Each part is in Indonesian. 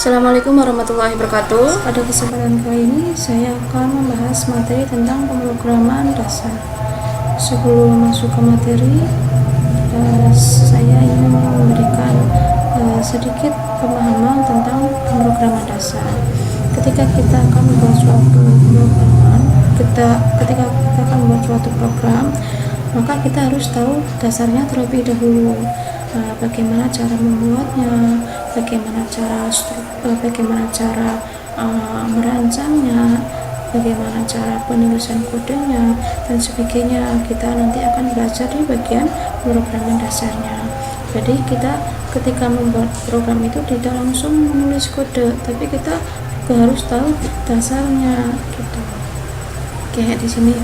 Assalamualaikum warahmatullahi wabarakatuh. Pada kesempatan kali ini saya akan membahas materi tentang pemrograman dasar. Sebelum masuk ke materi, saya ingin memberikan sedikit pemahaman tentang pemrograman dasar. Ketika kita akan membuat suatu pemrograman, ketika kita akan membuat suatu program, maka kita harus tahu dasarnya terlebih dahulu. Bagaimana cara membuatnya, bagaimana cara merancangnya, bagaimana cara penulisan kodenya, dan sebagainya. Kita nanti akan belajar di bagian pemrograman dasarnya. Jadi kita ketika membuat program itu tidak langsung menulis kode, tapi kita juga harus tahu dasarnya gitu. Kayak di sini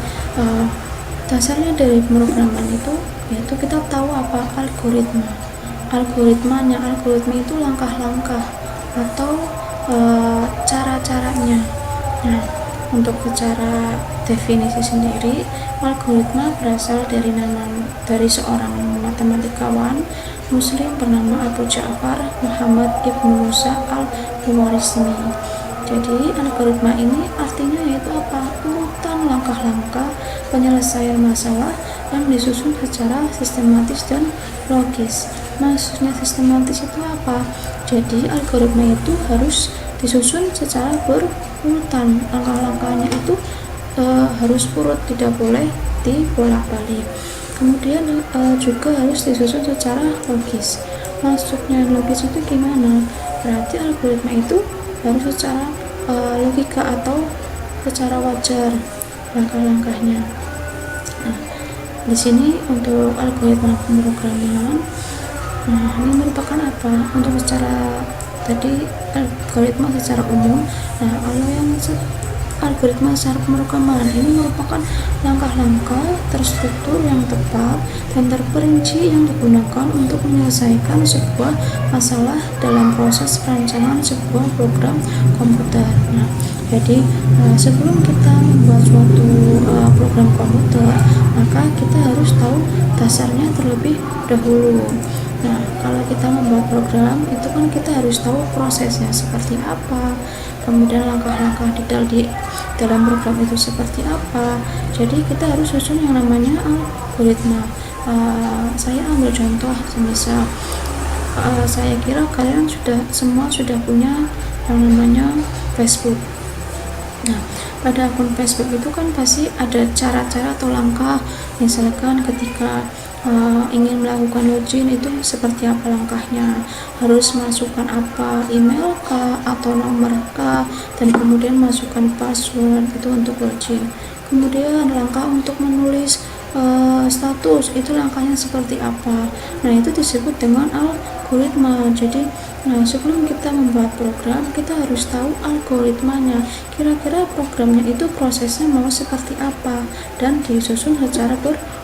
dasarnya dari pemrograman itu yaitu kita tahu apa algoritma itu langkah-langkah atau cara-caranya. Nah, untuk secara definisi sendiri, algoritma berasal dari seorang matematikawan Muslim bernama Abu Ja'far Muhammad Ibnu Musa al-Khwarizmi. Jadi algoritma ini artinya yaitu apa? Urutan langkah-langkah penyelesaian masalah yang disusun secara sistematis dan logis. Maksudnya sistematis itu apa? Jadi algoritma itu harus disusun secara berurutan. Langkah-langkahnya itu harus urut, tidak boleh dibolak-balik. Kemudian juga harus disusun secara logis. Maksudnya logis itu gimana? Berarti algoritma itu harus secara logika atau secara wajar langkah-langkahnya. Nah, di sini untuk algoritma pemrograman, ini merupakan apa? Untuk secara tadi algoritma secara umum. Nah, kalau yang algoritma secara pemrograman ini merupakan langkah-langkah terstruktur yang tepat dan terperinci yang digunakan untuk menyelesaikan sebuah masalah dalam proses perancangan sebuah program komputer. Nah, jadi sebelum kita membuat suatu program komputer, maka kita harus tahu dasarnya terlebih dahulu. Nah, kalau kita membuat program itu kan kita harus tahu prosesnya seperti apa, kemudian langkah-langkah detail di dalam program itu seperti apa. Jadi kita harus susun yang namanya algoritma. Saya ambil contoh semisal saya kira kalian semua sudah punya yang namanya Facebook. Nah, pada akun Facebook itu kan pasti ada cara-cara atau langkah. Misalkan ketika ingin melakukan login itu seperti apa langkahnya, harus masukkan apa, email kah atau nomor kah, dan kemudian masukkan password itu untuk login. Kemudian langkah untuk menulis status itu langkahnya seperti apa. Nah, itu disebut dengan algoritma. Jadi sebelum kita membuat program, kita harus tahu algoritmanya, kira-kira programnya itu prosesnya mau seperti apa, dan disusun secara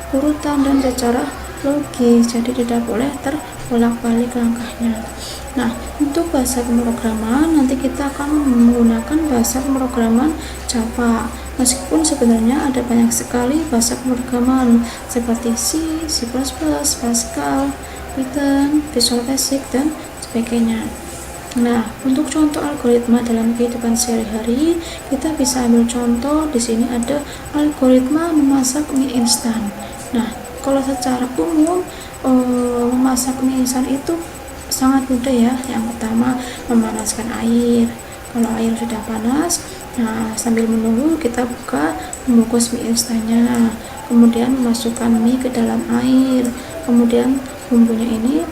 berurutan dan secara logis, jadi tidak boleh terbolak-balik langkahnya. Nah, untuk bahasa pemrograman nanti kita akan menggunakan bahasa pemrograman Java. Meskipun sebenarnya ada banyak sekali bahasa pemrograman seperti C, C++, Pascal, Python, Visual Basic, dan sebagainya. Nah, untuk contoh algoritma dalam kehidupan sehari-hari, kita bisa ambil contoh di sini ada algoritma memasak mie instan. Nah, kalau secara umum memasak mie instan itu sangat mudah ya. Yang pertama, memanaskan air. Kalau air sudah panas, nah sambil menunggu kita mengukus mie instannya. Kemudian memasukkan mie ke dalam air. Kemudian bumbunya ini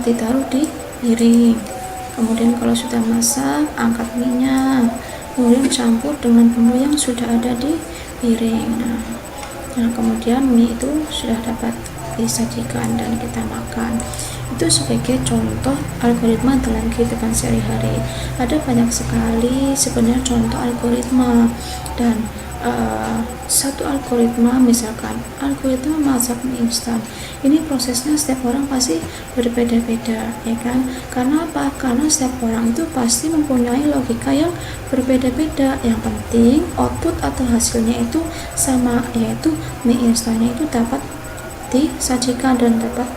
ditaruh di piring. Kemudian kalau sudah masak, angkat mie-nya. Kemudian campur dengan bumbu yang sudah ada di piring. Nah, kemudian mie itu sudah dapat disajikan dan kita makan. Itu sebagai contoh algoritma dalam kehidupan sehari-hari. Ada banyak sekali sebenarnya contoh algoritma, dan satu algoritma, misalkan algoritma masak mie instan, ini prosesnya setiap orang pasti berbeda-beda, ya kan? Karena apa? Karena setiap orang itu pasti mempunyai logika yang berbeda-beda. Yang penting output atau hasilnya itu sama, yaitu mie instannya itu dapat disajikan dan dapat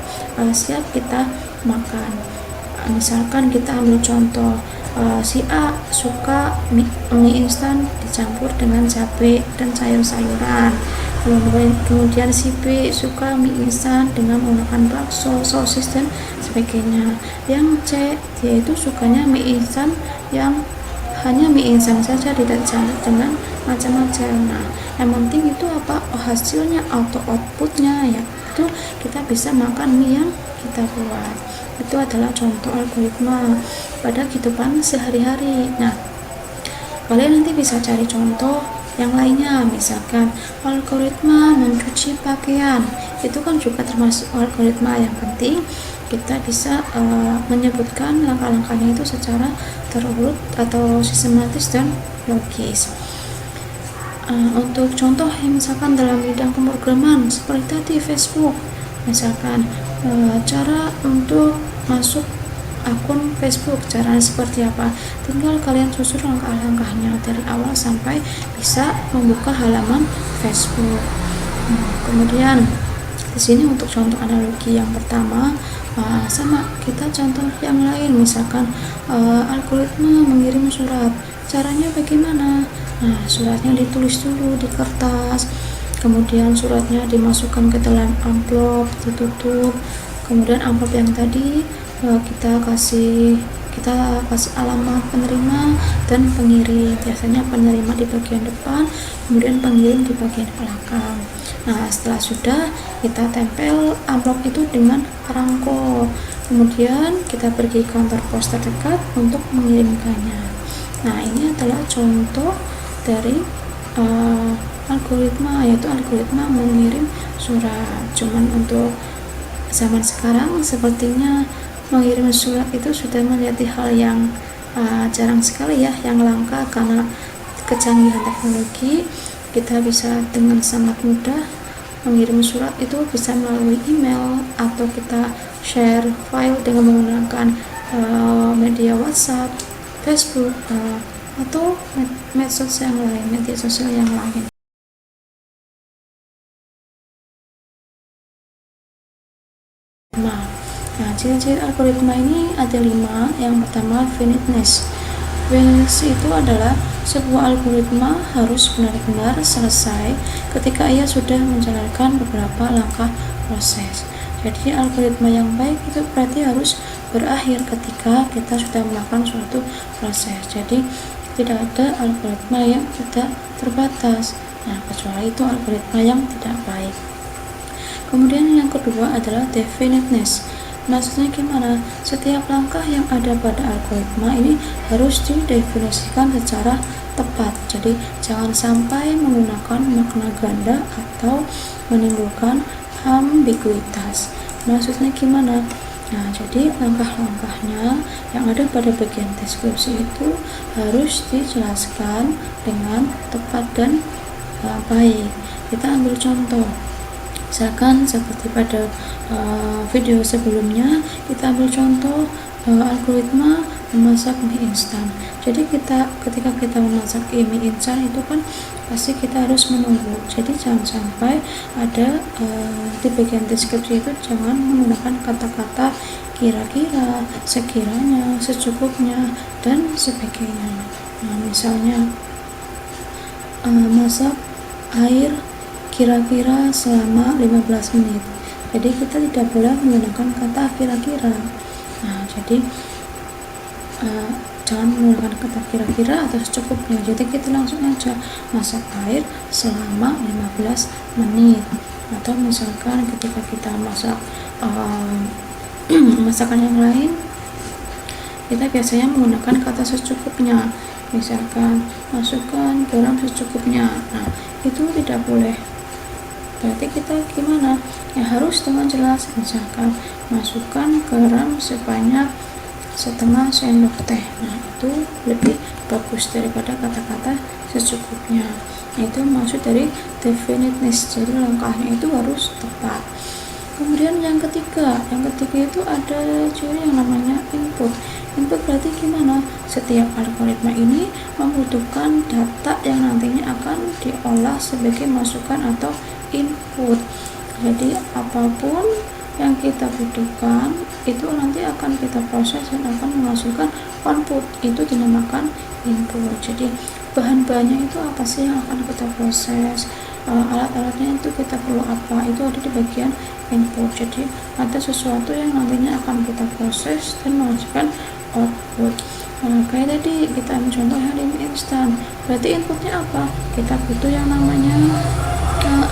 siap kita makan. Misalkan kita ambil contoh, si A suka mie instan dicampur dengan cabai dan sayur-sayuran. Kemudian si B suka mie instan dengan menggunakan bakso, sosis dan sebagainya. Yang C, dia itu sukanya mie instan yang hanya mie instan saja, tidak dicampur dengan macam-macam. Nah, yang penting itu apa? Hasilnya atau outputnya ya itu kita bisa makan mie yang kita buat. Itu adalah contoh algoritma pada kehidupan sehari-hari. Nah, kalian nanti bisa cari contoh yang lainnya, misalkan algoritma mencuci pakaian, itu kan juga termasuk algoritma. Yang penting kita bisa menyebutkan langkah-langkahnya itu secara terurut atau sistematis dan logis. Untuk contoh yang misalkan dalam bidang pemrograman seperti tadi Facebook, misalkan cara untuk masuk akun Facebook, caranya seperti apa, tinggal kalian susun langkah-langkahnya dari awal sampai bisa membuka halaman Facebook. Kemudian di sini untuk contoh analogi yang pertama, sama kita contoh yang lain, misalkan algoritma mengirim surat, caranya bagaimana? Nah, suratnya ditulis dulu di kertas, kemudian suratnya dimasukkan ke dalam amplop, ditutup, kemudian amplop yang tadi kita kasih alamat penerima dan pengirim. Biasanya penerima di bagian depan, kemudian pengirim di bagian belakang. Nah, setelah sudah, kita tempel amplop itu dengan perangko, kemudian kita pergi ke kantor pos terdekat untuk mengirimkannya. Nah, ini adalah contoh dari algoritma, yaitu algoritma mengirim surat. Cuman untuk zaman sekarang sepertinya mengirim surat itu sudah menjadi hal yang jarang sekali ya, yang langka, karena kecanggihan teknologi. Kita bisa dengan sangat mudah mengirim surat itu bisa melalui email, atau kita share file dengan menggunakan media WhatsApp, Facebook, atau media sosial yang lain. Nah, ciri-ciri algoritma ini ada 5. Yang pertama, finiteness. Finiteness itu adalah sebuah algoritma harus benar-benar selesai ketika ia sudah menjalankan beberapa langkah proses. Jadi algoritma yang baik itu berarti harus berakhir ketika kita sudah melakukan suatu proses. Jadi tidak ada algoritma yang tidak terbatas. Nah, kecuali itu algoritma yang tidak baik. Kemudian yang kedua adalah definiteness. Maksudnya gimana? Setiap langkah yang ada pada algoritma ini harus didefinisikan secara tepat. Jadi jangan sampai menggunakan makna ganda atau menimbulkan ambiguitas. Maksudnya gimana? Nah, jadi langkah-langkahnya yang ada pada bagian deskripsi itu harus dijelaskan dengan tepat dan baik. Kita ambil contoh. Misalkan seperti pada video sebelumnya, kita ambil contoh algoritma memasak mie instan. Jadi ketika kita memasak mie instan itu kan pasti kita harus menunggu. Jadi jangan sampai ada di bagian deskripsi itu jangan menggunakan kata-kata kira-kira, sekiranya, secukupnya, dan sebagainya. Nah, misalnya masak air kira-kira selama 15 menit. Jadi kita tidak boleh menggunakan kata kira-kira. Nah, jadi jangan menggunakan kata kira-kira atau secukupnya. Jadi kita langsung aja masak air selama 15 menit. Atau misalkan ketika kita masak masakan yang lain, kita biasanya menggunakan kata secukupnya. Misalkan masukkan garam secukupnya. Nah, itu tidak boleh. Berarti kita gimana? Ya harus dengan jelas, misalkan masukkan garam sebanyak setengah sendok teh. Nah, itu lebih bagus daripada kata-kata secukupnya. Itu maksud dari definiteness. Jadi langkahnya itu harus tepat. Kemudian yang ketiga itu ada ciri yang namanya input. Input berarti gimana? Setiap algoritma ini membutuhkan data yang nantinya akan diolah sebagai masukan atau input. Jadi apapun yang kita butuhkan itu nanti akan kita proses dan akan menghasilkan output, itu dinamakan input. Jadi bahan-bahannya itu apa sih yang akan kita proses, alat-alatnya itu kita perlu apa, itu ada di bagian input. Jadi ada sesuatu yang nantinya akan kita proses dan menghasilkan output. Kayak tadi kita ambil contoh hari mie instan, berarti inputnya apa, kita butuh yang namanya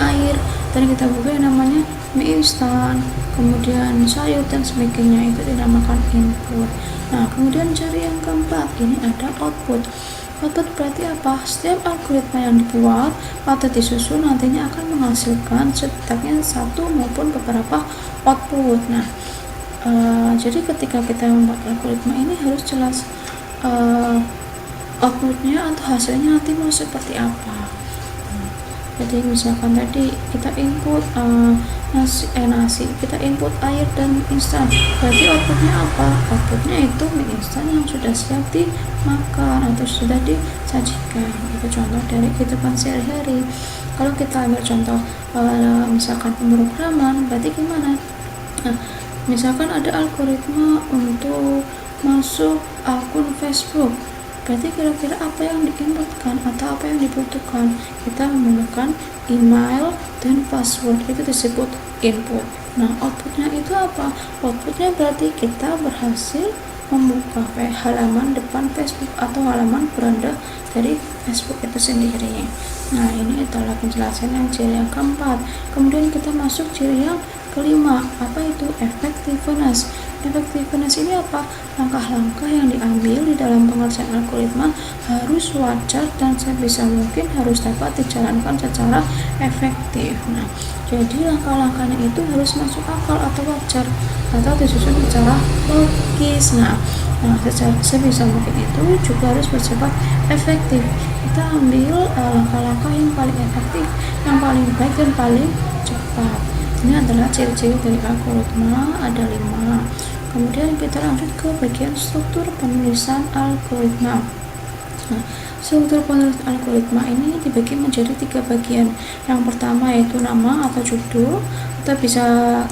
air, dan kita butuh yang namanya mie instan, kemudian sayur dan sebagainya, itu dinamakan input. Nah kemudian cari yang keempat, ini ada output. Output berarti apa? Setiap algoritma yang dibuat atau disusun nantinya akan menghasilkan setidaknya satu maupun beberapa output. Nah jadi ketika kita membuat algoritma ini harus jelas outputnya atau hasilnya nanti mau seperti apa. Jadi misalkan tadi kita input nasi, kita input air dan mie instan, berarti outputnya apa? Outputnya itu mie instan yang sudah siap dimakan atau sudah disajikan. Itu contoh dari kehidupan sehari-hari. Kalau kita ambil contoh misalkan pemrograman, berarti gimana? Nah, misalkan ada algoritma untuk masuk akun Facebook, berarti kira-kira apa yang diinputkan atau apa yang dibutuhkan? Kita memerlukan email dan password, itu disebut input. Nah outputnya itu apa? Outputnya berarti kita berhasil membuka halaman depan Facebook atau halaman beranda dari Facebook itu sendiri. Nah ini adalah penjelasan yang ciri yang keempat. Kemudian kita masuk ciri yang kelima, apa itu? Effectiveness. Effectiveness ini apa? Langkah-langkah yang diambil di dalam pengerjaan algoritma harus wajar dan sebisa mungkin harus dapat dijalankan secara efektif. Nah, jadi langkah-langkahnya itu harus masuk akal atau wajar atau disusun secara logis. Nah secara sebisa mungkin itu juga harus bersifat efektif. Kita ambil langkah-langkah yang paling efektif, yang paling baik dan paling cepat. Ini adalah ciri-ciri dari algoritma, ada 5. Kemudian kita lanjut ke bagian struktur penulisan algoritma. Nah, struktur penulisan algoritma ini dibagi menjadi 3 bagian. Yang pertama yaitu nama atau judul, atau bisa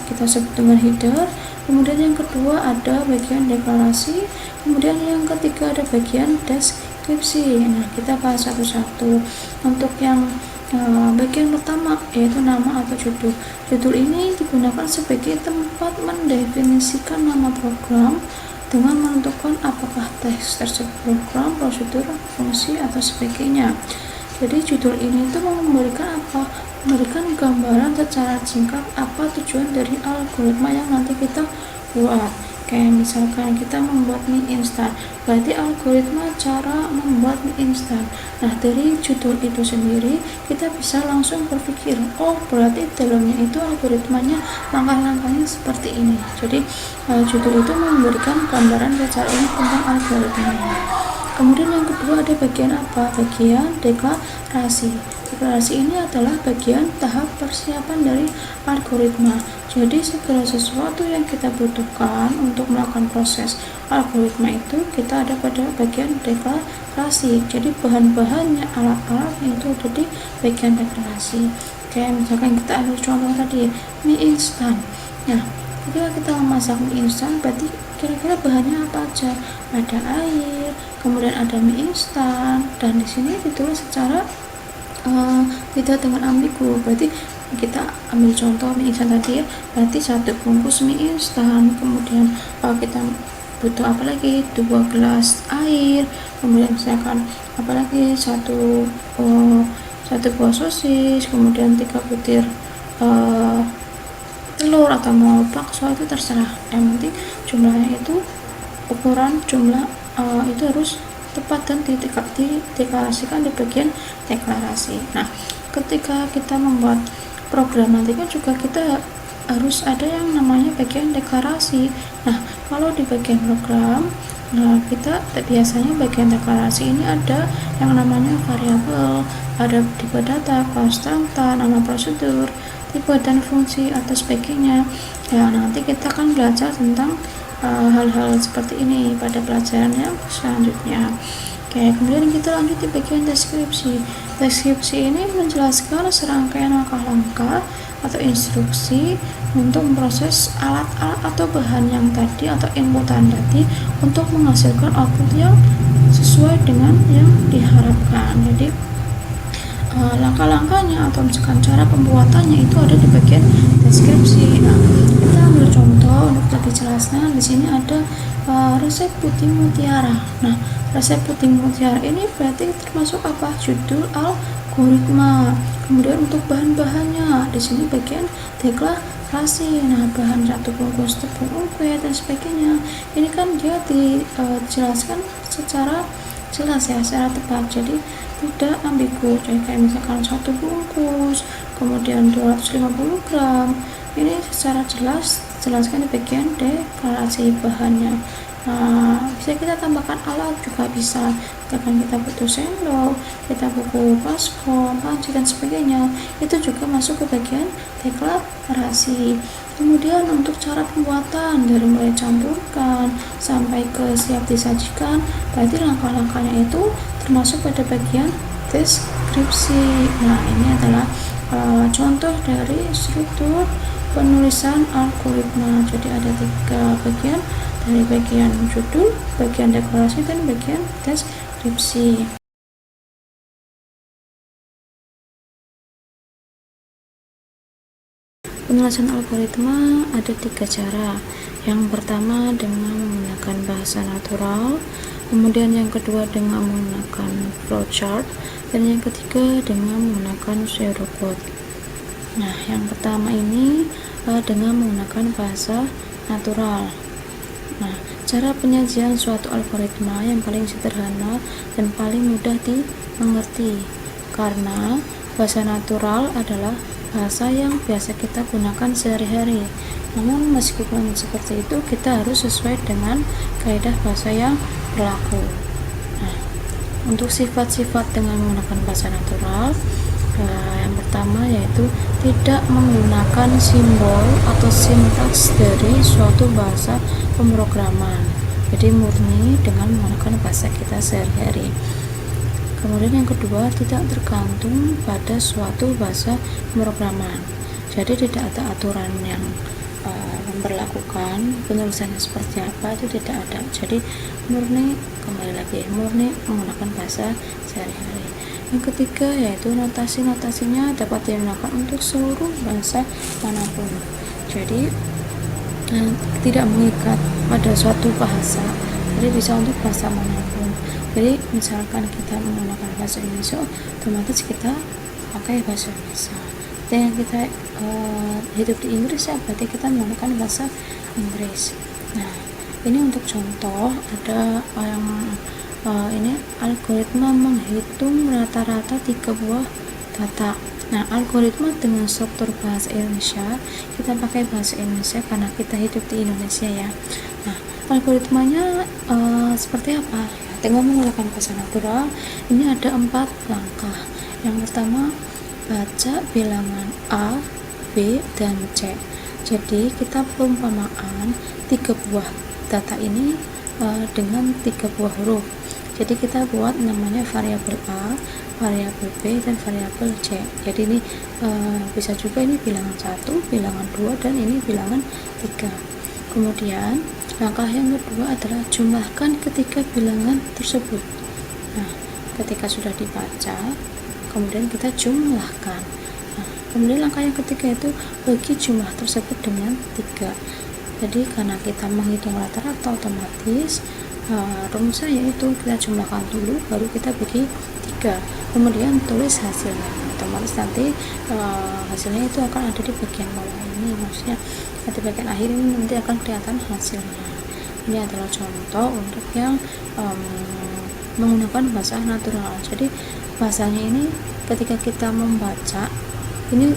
kita sebut dengan header. Kemudian yang kedua ada bagian deklarasi. Kemudian yang ketiga ada bagian deskripsi. Nah, kita bahas satu-satu. Untuk yang bagian pertama yaitu nama atau judul. Judul ini digunakan sebagai tempat mendefinisikan nama program dengan menentukan apakah teks tersebut program, prosedur, fungsi atau sebagainya. Jadi judul ini itu memberikan apa? Memberikan gambaran secara singkat apa tujuan dari algoritma yang nanti kita buat. Kayak misalkan kita membuat mie instan, berarti algoritma cara membuat mie instan. Nah dari judul itu sendiri kita bisa langsung berpikir, oh berarti dalamnya itu algoritmanya langkah-langkahnya seperti ini. Jadi judul itu memberikan gambaran secara umum tentang algoritmanya. Kemudian yang kedua ada bagian apa? Bagian deklarasi. Deklarasi ini adalah bagian tahap persiapan dari algoritma. Jadi segala sesuatu yang kita butuhkan untuk melakukan proses algoritma itu kita ada pada bagian deklarasi. Jadi bahan-bahannya, alat-alatnya itu ada di bagian deklarasi. Kayak misalkan kita ambil contoh tadi mie instan. Nah, ketika kita memasak mie instan, berarti kira-kira bahannya apa aja? Ada air, kemudian ada mie instan, dan di sini ditulis secara tidak dengan ambigu. Berarti kita ambil contoh mie instan tadi ya, berarti 1 bungkus mie instan, kemudian kita butuh apa lagi? 2 gelas air, kemudian misalkan apalagi satu buah sosis, kemudian 3 butir telur atau mau bakso, itu terserah. Yang penting jumlahnya itu ukuran jumlah itu harus tepat dan dideklarasikan di bagian deklarasi. Nah, ketika kita membuat program nanti kan juga kita harus ada yang namanya bagian deklarasi. Nah, kalau di bagian program, kita biasanya bagian deklarasi ini ada yang namanya variabel, ada tipe data, konstanta, nama prosedur, tipe dan fungsi atau sebagainya. Ya, nanti kita akan belajar tentang hal-hal seperti ini pada pelajaran yang selanjutnya. Oke, kemudian kita lanjut di bagian deskripsi. Deskripsi ini menjelaskan serangkaian langkah-langkah atau instruksi untuk memproses alat-alat atau bahan yang tadi atau inputan tadi untuk menghasilkan output yang sesuai dengan yang diharapkan. Jadi langkah-langkahnya atau misalkan cara pembuatannya itu ada di bagian deskripsi. Nah, kita ambil contoh untuk lebih jelasnya. Di sini ada resep putih mutiara. Nah, resep putih mutiara ini berarti termasuk apa? Judul algoritma. Kemudian untuk bahan-bahannya di sini bagian deklarasi. Nah, bahan 1 bungkus tepung umpet dan sebagainya. Ini kan dia dijelaskan secara jelas ya, secara tepat. Jadi tidak ambigu. Jadi kayak misalkan 1 bungkus, kemudian 250 gram. Ini secara jelas jelaskan di bagian deklarasi bahannya. Nah, bisa kita tambahkan alat juga bisa. Misalkan kita butuh sendok, kita butuh baskom, panci dan sebagainya. Itu juga masuk ke bagian deklarasi. Kemudian untuk cara pembuatan dari mulai campurkan sampai ke siap disajikan, berarti langkah-langkahnya itu termasuk pada bagian deskripsi. Nah, ini adalah contoh dari struktur penulisan algoritma. Jadi ada 3 bagian, dari bagian judul, bagian deklarasi, dan bagian deskripsi. Penulisan algoritma ada 3 cara. Yang pertama dengan menggunakan bahasa natural, kemudian yang kedua dengan menggunakan flowchart, dan yang ketiga dengan menggunakan pseudocode. Nah, yang pertama ini dengan menggunakan bahasa natural. Nah, cara penyajian suatu algoritma yang paling sederhana dan paling mudah dimengerti, karena bahasa natural adalah bahasa yang biasa kita gunakan sehari-hari. Namun meskipun seperti itu, kita harus sesuai dengan kaidah bahasa yang berlaku. Nah, untuk sifat-sifat dengan menggunakan bahasa natural, yang pertama yaitu tidak menggunakan simbol atau sintaks dari suatu bahasa pemrograman. Jadi murni dengan menggunakan bahasa kita sehari-hari. Kemudian yang kedua, tidak tergantung pada suatu bahasa pemrograman. Jadi tidak ada aturan yang memperlakukan penulisannya seperti apa, itu tidak ada. Jadi murni, kembali lagi, murni menggunakan bahasa sehari-hari. Yang ketiga yaitu notasi-notasinya dapat digunakan untuk seluruh bahasa manapun. Jadi tidak mengikat pada suatu bahasa, jadi bisa untuk bahasa manapun. Jadi misalkan kita menggunakan bahasa Indonesia, otomatis kita pakai bahasa Indonesia. Dan kita hidup di Inggris ya, berarti kita menggunakan bahasa Inggris. Nah, ini untuk contoh ada yang ini algoritma menghitung rata-rata 3 buah data. Nah, algoritma dengan struktur bahasa Indonesia, kita pakai bahasa Indonesia karena kita hidup di Indonesia ya. Nah, algoritmanya seperti apa? Dengan menggunakan bahasa natural, ini ada 4 langkah. Yang pertama, baca bilangan A, B, dan C. Jadi kita perumpamaan 3 buah data ini dengan 3 buah huruf. Jadi kita buat namanya variabel A, variabel B, dan variabel C. Jadi ini bisa juga ini bilangan 1, bilangan 2, dan ini bilangan 3. Kemudian langkah yang kedua adalah jumlahkan ketiga bilangan tersebut. Nah, ketika sudah dibaca, kemudian kita jumlahkan. Nah, kemudian langkah yang ketiga itu bagi jumlah tersebut dengan 3. Jadi karena kita menghitung rata-rata, otomatis rumusnya yaitu kita jumlahkan dulu, baru kita bagi 3, kemudian tulis hasilnya. Otomatis nanti hasilnya itu akan ada di bagian bawah ini, maksudnya di bagian akhir ini nanti akan kelihatan hasilnya. Ini adalah contoh untuk yang menggunakan bahasa natural. Jadi bahasanya ini ketika kita membaca ini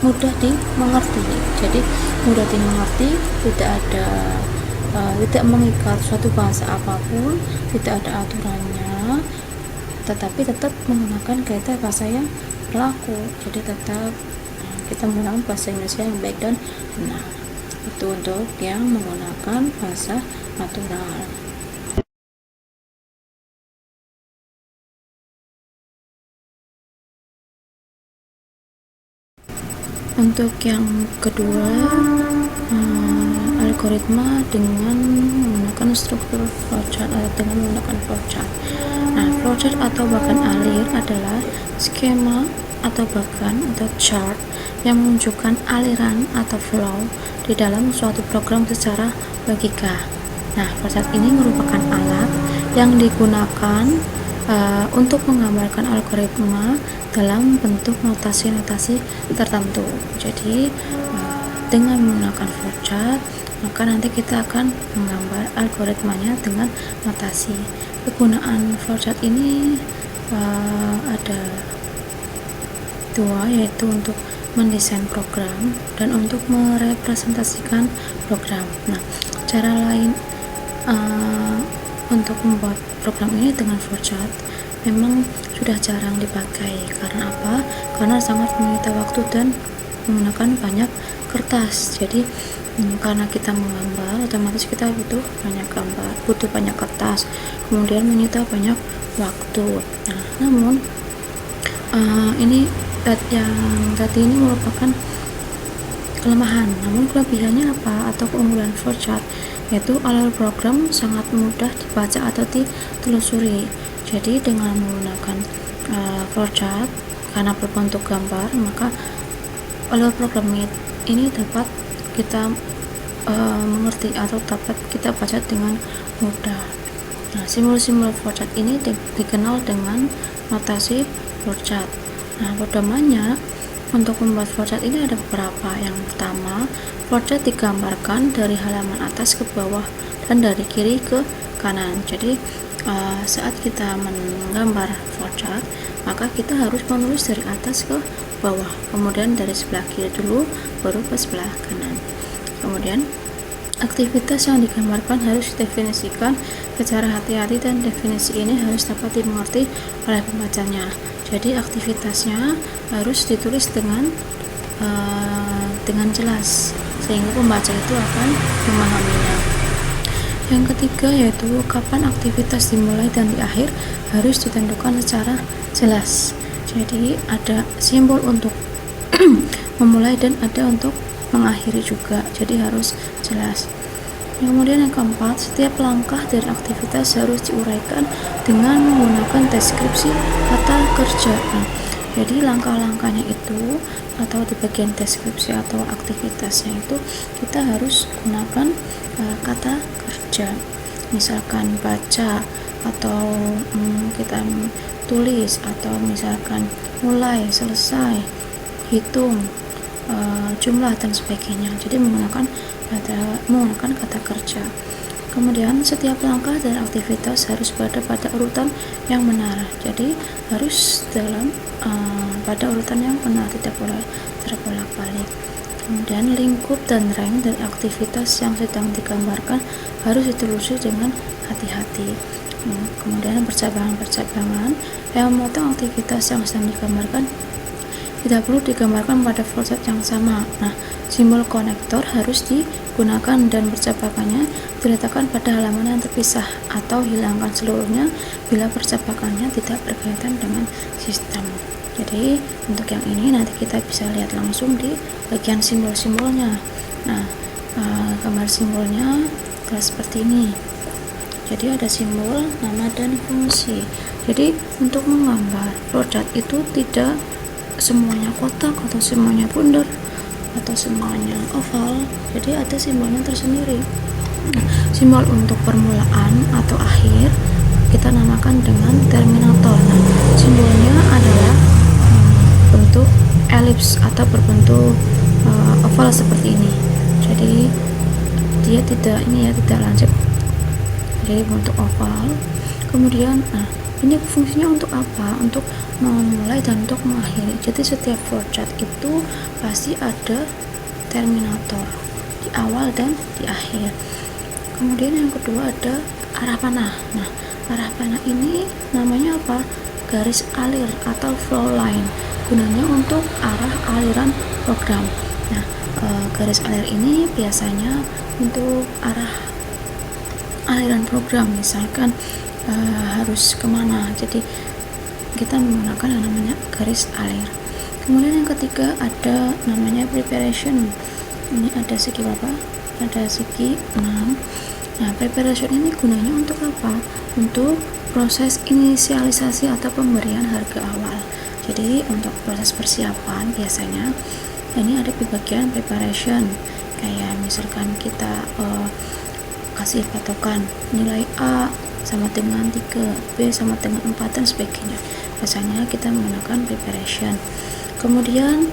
mudah dimengerti. Jadi mudah dimengerti, tidak ada tidak mengikat suatu bahasa apapun, tidak ada aturannya, tetapi tetap menggunakan kaidah bahasa yang berlaku. Jadi tetap kita menggunakan bahasa Indonesia yang baik dan benar. Itu untuk yang menggunakan bahasa natural. Untuk yang kedua, algoritma dengan menggunakan struktur flowchart atau dengan menggunakan flowchart. Nah, flowchart atau bahkan alir adalah skema atau bahkan atau chart yang menunjukkan aliran atau flow di dalam suatu program secara logika. Nah, flowchart ini merupakan alat yang digunakan untuk menggambarkan algoritma dalam bentuk notasi-notasi tertentu. Jadi dengan menggunakan flowchart, maka nanti kita akan menggambar algoritmanya dengan notasi. Kegunaan flowchart ini ada dua, yaitu untuk mendesain program dan untuk merepresentasikan program. Nah, cara lain untuk membuat program ini dengan flowchart memang sudah jarang dipakai. Karena apa? Karena sangat menyita waktu dan menggunakan banyak kertas. Jadi karena kita menggambar, otomatis kita butuh banyak gambar, butuh banyak kertas, kemudian menyita banyak waktu. Nah, namun ini yang tadi ini merupakan kelemahan. Namun kelebihannya apa atau keunggulan flowchart, yaitu alur program sangat mudah dibaca atau ditelusuri. Jadi dengan menggunakan flowchart, karena berbentuk gambar, maka alur program ini dapat kita mengerti atau dapat kita baca dengan mudah. Nah, simbol-simbol flowchart ini dikenal dengan notasi flowchart. Nah, pedomannya untuk membuat flowchart ini ada beberapa. Yang pertama, flowchart digambarkan dari halaman atas ke bawah dan dari kiri ke kanan. Jadi saat kita menggambar flowchart, maka kita harus menulis dari atas ke bawah, kemudian dari sebelah kiri dulu baru ke sebelah kanan. Kemudian aktivitas yang digambarkan harus didefinisikan secara hati-hati dan definisi ini harus dapat dimengerti oleh pembacanya. Jadi aktivitasnya harus ditulis dengan jelas sehingga pembaca itu akan memahaminya. Yang ketiga yaitu kapan aktivitas dimulai dan di akhir harus ditentukan secara jelas. Jadi ada simbol untuk memulai dan ada untuk mengakhiri juga, jadi harus jelas. Kemudian yang keempat, setiap langkah dari aktivitas harus diuraikan dengan menggunakan deskripsi kata kerja. Nah, jadi langkah-langkahnya itu atau di bagian deskripsi atau aktivitasnya itu kita harus gunakan kata kerja. Misalkan baca atau kita tulis, atau misalkan mulai, selesai, hitung, jumlah dan sebagainya. Jadi menggunakan kata kerja. Kemudian setiap langkah dan aktivitas harus berada pada urutan yang benar. Jadi harus pada urutan yang benar, tidak boleh terbolak-balik. Kemudian lingkup dan rank dari aktivitas yang sedang digambarkan harus ditelusuri dengan hati-hati. Kemudian percabangan yang memotong aktivitas yang sedang digambarkan tidak perlu digambarkan pada flowchart yang sama. Nah, simbol konektor harus digunakan dan percabangannya diletakkan pada halaman yang terpisah atau hilangkan seluruhnya bila percabangannya tidak berkaitan dengan sistem. Jadi untuk yang ini nanti kita bisa lihat langsung di bagian simbol-simbolnya. Nah, gambar simbolnya seperti ini. Jadi ada simbol, nama, dan fungsi. Jadi untuk menggambar flowchart itu tidak semuanya kotak atau semuanya bundar atau semuanya oval, jadi ada simbolnya tersendiri. Simbol untuk permulaan atau akhir kita namakan dengan terminator. Nah, simbolnya adalah bentuk elips atau berbentuk oval seperti ini. Jadi dia tidak lancip, jadi bentuk oval. Kemudian ini fungsinya untuk apa? Untuk memulai dan untuk mengakhiri. Jadi setiap flowchart itu pasti ada terminator di awal dan di akhir. Kemudian yang kedua ada arah panah. Nah, arah panah ini namanya apa? Garis alir atau flow line. Gunanya untuk arah aliran program. Nah, garis alir ini biasanya untuk arah aliran program, misalkan harus kemana, jadi kita menggunakan yang namanya garis alir. Kemudian yang ketiga ada namanya preparation. Ini ada segi berapa? Ada segi 6. Nah, preparation ini gunanya untuk apa? Untuk proses inisialisasi atau pemberian harga awal. Jadi untuk proses persiapan biasanya ini ada di bagian preparation. Kayak misalkan kita kasih patokan nilai A sama dengan 3, B sama dengan 4 dan sebagainya. Biasanya kita menggunakan preparation. Kemudian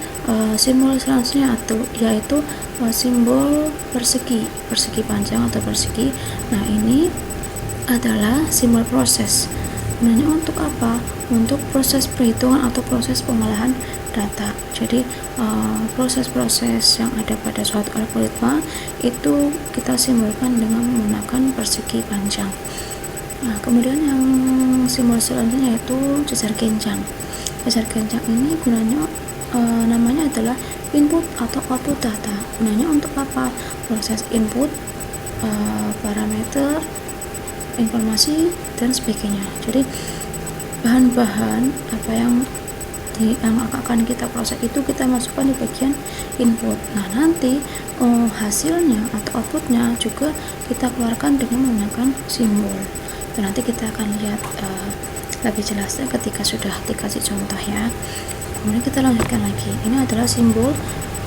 simbol selanjutnya yaitu simbol persegi panjang atau persegi. Nah, ini adalah simbol proses. Gunanya untuk apa? Untuk proses perhitungan atau proses pengolahan data. Jadi proses-proses yang ada pada suatu algoritma itu kita simbolkan dengan menggunakan persegi panjang. Nah, kemudian yang simbol selanjutnya yaitu jajar genjang. Jajar genjang ini gunanya namanya adalah input atau output data. Gunanya untuk apa? Proses input, parameter, informasi dan sebagainya. Jadi bahan-bahan apa yang akan kita proses itu kita masukkan di bagian input. Nah, nanti hasilnya atau outputnya juga kita keluarkan dengan menggunakan simbol. Dan nanti kita akan lihat lebih jelasnya ketika sudah dikasih contoh ya. Kemudian kita lanjutkan lagi. Ini adalah simbol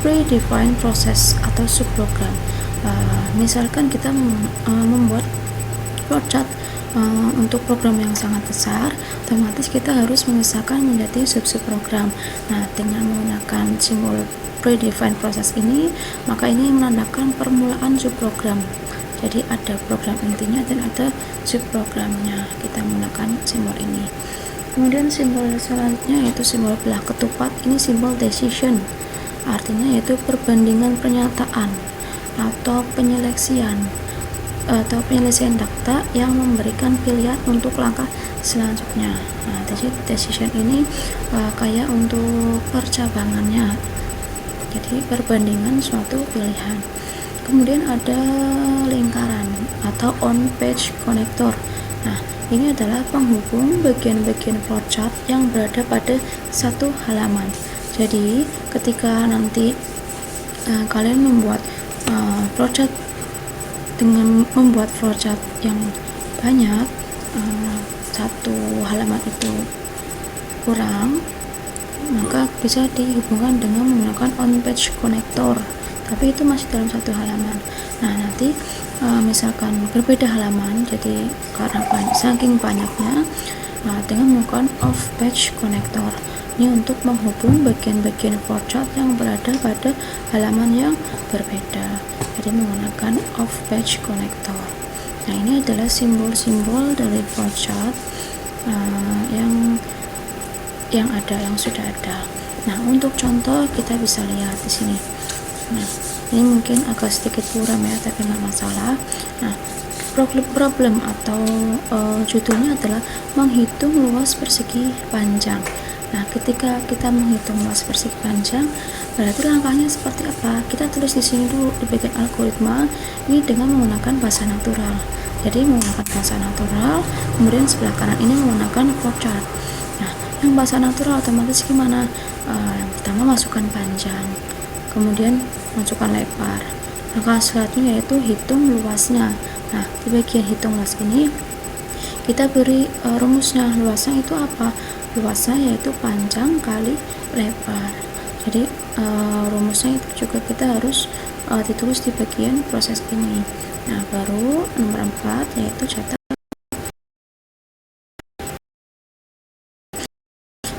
predefined process atau subprogram. Misalkan kita membuat flowchart untuk program yang sangat besar, otomatis kita harus memisahkan menjadi sub-program. Nah, dengan menggunakan simbol predefined process ini, maka ini menandakan permulaan subprogram. Jadi ada program intinya dan ada subprogramnya. Kita menggunakan simbol ini. Kemudian simbol selanjutnya yaitu simbol belah ketupat. Ini simbol decision. Artinya yaitu perbandingan pernyataan atau penyeleksian data yang memberikan pilihan untuk langkah selanjutnya. Nah, decision ini kayak untuk percabangannya. Jadi perbandingan suatu pilihan. Kemudian ada lingkaran atau on-page connector. Nah, ini adalah penghubung bagian-bagian flowchart yang berada pada satu halaman. Jadi, ketika nanti kalian membuat flowchart dengan membuat flowchart yang banyak, satu halaman itu kurang, maka bisa dihubungkan dengan menggunakan on-page connector. Tapi itu masih dalam satu halaman. Nah, nanti misalkan berbeda halaman, jadi karena saking banyaknya, dengan menggunakan off-page connector. Ini untuk menghubung bagian-bagian flowchart yang berada pada halaman yang berbeda. Jadi menggunakan off-page connector. Nah, ini adalah simbol-simbol dari flowchart yang sudah ada. Nah, untuk contoh kita bisa lihat di sini. Nah, ini mungkin agak sedikit buram ya, tapi nggak masalah. Nah, problem atau judulnya adalah menghitung luas persegi panjang. Nah, ketika kita menghitung luas persegi panjang, berarti langkahnya seperti apa? Kita tulis di sini dulu di bagian algoritma ini dengan menggunakan bahasa natural. Jadi menggunakan bahasa natural, kemudian sebelah kanan ini menggunakan flowchart. Nah, yang bahasa natural otomatis gimana? Yang pertama masukkan panjang, kemudian masukkan lebar. Langkah selanjutnya yaitu hitung luasnya. Nah, di bagian hitung luas ini kita beri rumusnya. Luasnya itu apa? Luasnya yaitu panjang kali lebar. Jadi rumusnya itu juga kita harus ditulis di bagian proses ini. Nah, baru nomor 4 yaitu cetak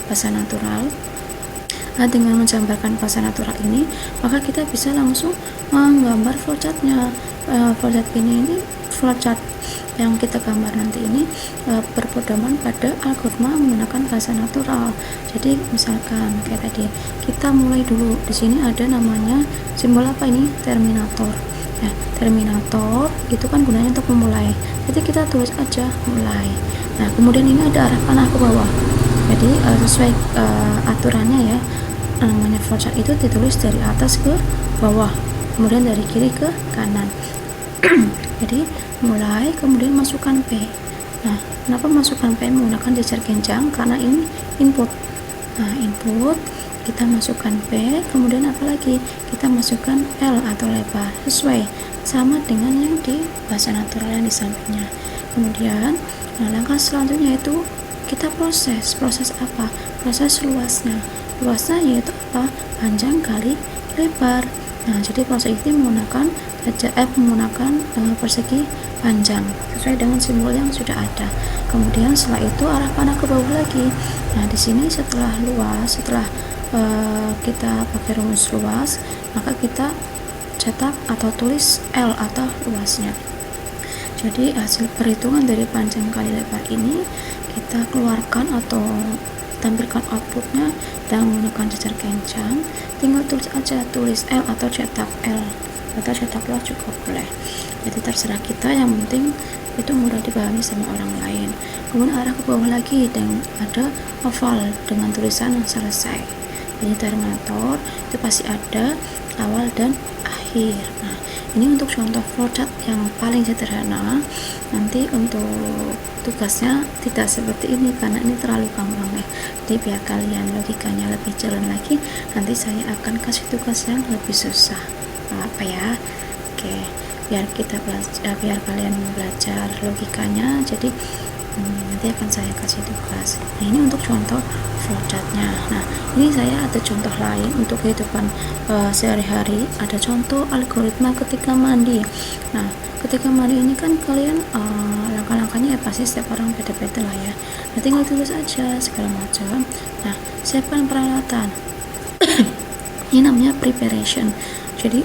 bahasa natural. Nah, dengan mengambarkan bahasa natural ini, maka kita bisa langsung menggambar flowchartnya. Flowchart yang kita gambar nanti ini berpedoman pada algoritma menggunakan bahasa natural. Jadi misalkan kayak tadi, kita mulai dulu. Di sini ada namanya simbol apa ini? Terminator. Nah, terminator itu kan gunanya untuk memulai. Jadi kita tulis aja mulai. Nah, kemudian ini ada arah panah ke bawah. Jadi sesuai aturannya ya, namanya flowchart itu ditulis dari atas ke bawah, kemudian dari kiri ke kanan. Jadi mulai, kemudian masukkan P. Nah, kenapa masukkan P menggunakan jajar genjang? Karena ini input. Nah, input kita masukkan B, kemudian apalagi kita masukkan L atau lebar sesuai sama dengan yang di bahasa natural yang di sampingnya. Kemudian langkah selanjutnya itu kita proses apa? Proses luasnya yaitu apa? Panjang kali lebar. Nah, jadi proses ini menggunakan persegi panjang sesuai dengan simbol yang sudah ada. Kemudian setelah itu arah panah ke bawah lagi. Nah, di sini setelah kita pakai rumus luas, maka kita cetak atau tulis L atau luasnya. Jadi hasil perhitungan dari panjang kali lebar ini kita keluarkan atau tampilkan outputnya dengan menggunakan cecer kencang. Tinggal tulis L atau cetak L atau cetak luas juga boleh, jadi terserah kita, yang penting itu mudah dipahami sama orang lain. Kemudian arah ke bawah lagi dan ada oval dengan tulisan yang selesai. Jadi terminator itu pasti ada awal dan akhir. Nah, ini untuk contoh flowchart yang paling sederhana. Nanti untuk tugasnya tidak seperti ini karena ini terlalu gampang ya. Jadi biar kalian logikanya lebih jalan lagi, nanti saya akan kasih tugas yang lebih susah. Apa ya? Oke, biar kalian belajar logikanya. Jadi nanti akan saya kasih tugas. Nah, ini untuk contoh flowchartnya. Nah, ini saya ada contoh lain untuk kehidupan sehari-hari. Ada contoh algoritma ketika mandi. Nah, ketika mandi ini kan kalian langkah-langkahnya ya pasti setiap orang beda-beda lah ya. Nah, tinggal tulis aja segala macam. Nah, siapkan peralatan. Ini namanya preparation. Jadi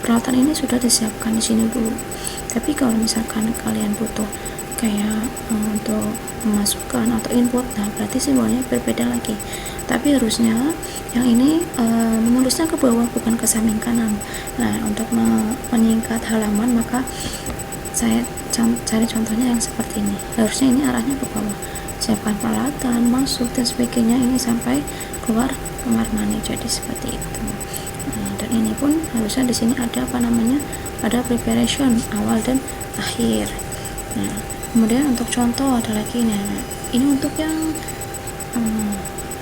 peralatan ini sudah disiapkan di sini dulu. Tapi kalau misalkan kalian butuh kayak untuk memasukkan atau input, nah berarti simbolnya berbeda lagi. Tapi harusnya yang ini menulisnya ke bawah bukan ke samping kanan. Nah, untuk menyingkat halaman maka saya cari contohnya yang seperti ini. Harusnya ini arahnya ke bawah. Siapkan peralatan, masuk dan sebagainya, ini sampai keluar kamar mandi. Jadi seperti itu. Nah, dan ini pun harusnya di sini ada ada preparation awal dan akhir. Nah, kemudian untuk contoh ada lagi. Nah, ini untuk yang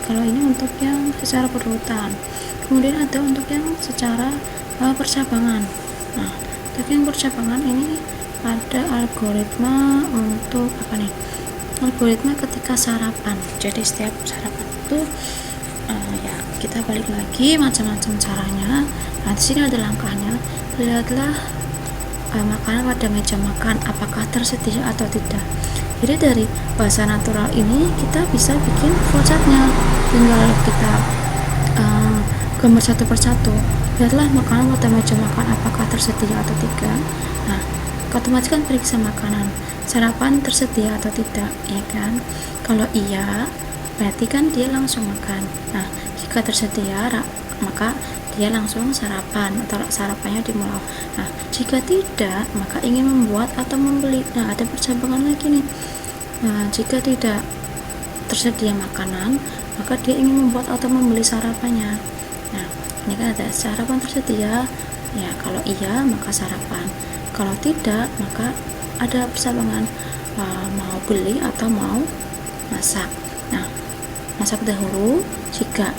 kalau ini untuk yang secara berurutan. Kemudian ada untuk yang secara percabangan. Nah, untuk yang percabangan ini ada algoritma untuk apa nih? Algoritma ketika sarapan. Jadi setiap sarapan itu ya kita balik lagi macam-macam caranya. Nah, di sini ada langkahnya. Lihatlah makanan pada meja makan apakah tersedia atau tidak. Jadi dari bahasa natural ini kita bisa bikin flowchartnya, tinggal kita gambar satu persatu. Lihatlah makanan pada meja makan apakah tersedia atau tidak. Nah, otomatis kan periksa makanan sarapan tersedia atau tidak, ya kan? Kalau iya berarti kan dia langsung makan. Nah, jika tersedia maka dia langsung sarapan atau sarapannya dimulai. Nah, jika tidak maka ingin membuat atau membeli. Nah, ada percabangan lagi nih. Nah, jika tidak tersedia makanan maka dia ingin membuat atau membeli sarapannya. Nah, ini kan ada sarapan tersedia ya, kalau iya maka sarapan, kalau tidak maka ada percabangan mau beli atau mau masak. Nah, masak dahulu jika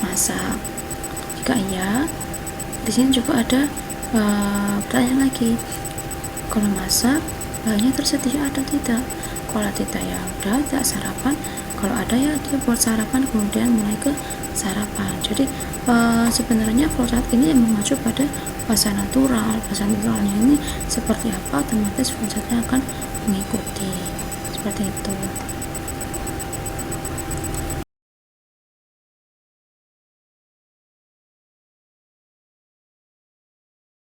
masak. Jika iya, di sini juga ada pertanyaan lagi. Kalau masak, bahannya tersedia atau tidak? Kalau tidak ya udah tidak sarapan. Kalau ada ya dia buat sarapan kemudian mulai ke sarapan. Jadi sebenarnya flowchart ini yang mengacu pada bahasa natural. Bahasa naturalnya ini seperti apa, otomatis flowchartnya akan mengikuti seperti itu.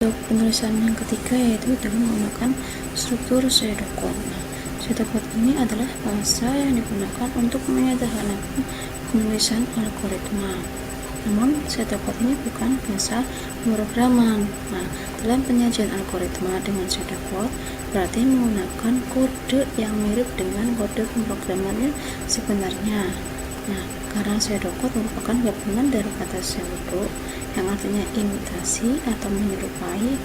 Untuk penulisan yang ketiga yaitu dengan menggunakan struktur pseudocode. Nah, pseudocode ini adalah bahasa yang digunakan untuk menyederhanakan penulisan algoritma. Namun, pseudocode ini bukan bahasa pemrograman. Nah, dalam penyajian algoritma dengan pseudocode berarti menggunakan kode yang mirip dengan kode pemrograman yang sebenarnya. Nah, karena pseudocode merupakan gabungan dari kata pseudo yang artinya imitasi atau menyerupai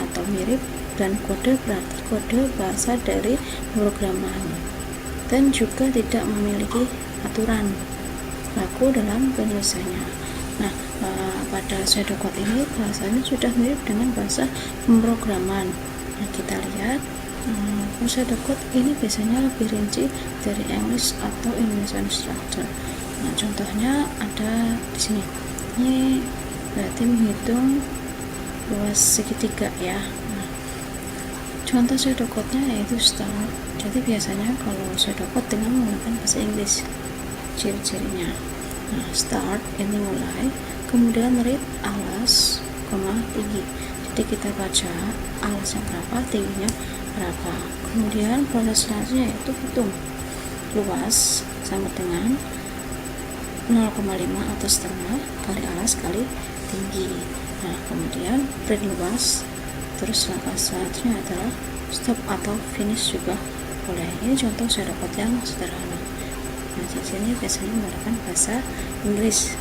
atau mirip, dan kode berarti kode bahasa dari pemrograman dan juga tidak memiliki aturan. baku dalam penulisannya. Nah, pada pseudocode ini bahasanya sudah mirip dengan bahasa pemrograman. Nah, kita lihat pseudocode ini biasanya lebih rinci dari English atau Indonesian Structure. Nah, contohnya ada di sini. Ini berarti menghitung luas segitiga ya. Nah, contoh pseudocode-nya yaitu start. Jadi biasanya kalau pseudocode dengan menggunakan bahasa Inggris, ciri-cirinya. Nah, start ini mulai, kemudian read alas, tinggi. Jadi kita baca alasnya berapa, tingginya berapa. Kemudian proses selanjutnya yaitu hitung luas sama dengan 0,5 atau setengah kali alas kali tinggi. Nah, kemudian print luas, terus langkah selanjutnya adalah stop atau finish juga boleh. Ini contoh pseudocode yang sederhana. Nah, ciri-cirinya biasanya menggunakan bahasa Inggris.